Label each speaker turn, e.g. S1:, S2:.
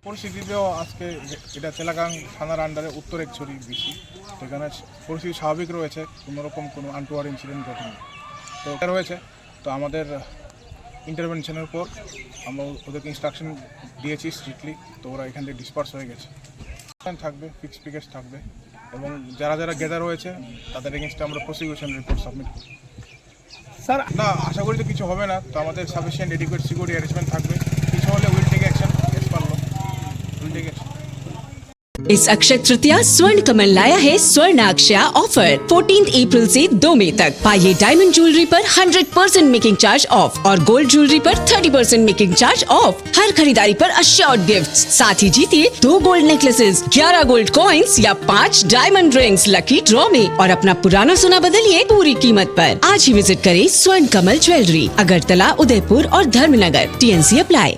S1: পরিস্থিতিতেও আজকে এটা তেলাগাং থানার আন্ডারে উত্তর একছড়ি বেশি, সেখানে পরিস্থিতি স্বাভাবিক রয়েছে, কোনোরকম কোনো আনটোয়ার ইনসিডেন্ট ঘটেনি। তো এটা রয়েছে, তো আমাদের ইন্টারভেনশনের পর আমরা ওদেরকে ইনস্ট্রাকশন দিয়েছি স্ট্রিক্টলি, তো ওরা এখান থেকে ডিসপার্স হয়ে গেছে। থাকবে, ফিক্স পিকেটস থাকবে, এবং যারা যারা গেদার রয়েছে তাদের এগেনস্টে আমরা প্রসিকিউশন রিপোর্ট সাবমিট করি। স্যার না, আশা করি তো কিছু হবে না, তো আমাদের সাফিসিয়েন্ট এডিকুয়েট সিকিউরিটি অ্যারেঞ্জমেন্ট থাকবে, কিছু হলে উইল টেক অ্যাকশন, এস পারলো উইল টেক অ্যাকশন।
S2: इस अक्षय तृतीया स्वर्ण कमल लाया है स्वर्ण अक्षया ऑफर 14 अप्रैल से 2 मई तक। पाइए डायमंड ज्वेलरी पर 100% मेकिंग चार्ज ऑफ और गोल्ड ज्वेलरी पर 30% मेकिंग चार्ज ऑफ। हर खरीदारी पर अश्योर्ड गिफ्ट्स, साथ ही जीतिए 2 गोल्ड नेकलेसेस, 11 गोल्ड कॉइन्स या 5 डायमंड रिंग्स लकी ड्रॉ में, और अपना पुराना सोना बदलिए पूरी कीमत पर। आज ही विजिट करें स्वर्ण कमल ज्वेलरी, अगरतला, उदयपुर और धर्मनगर। TNC apply.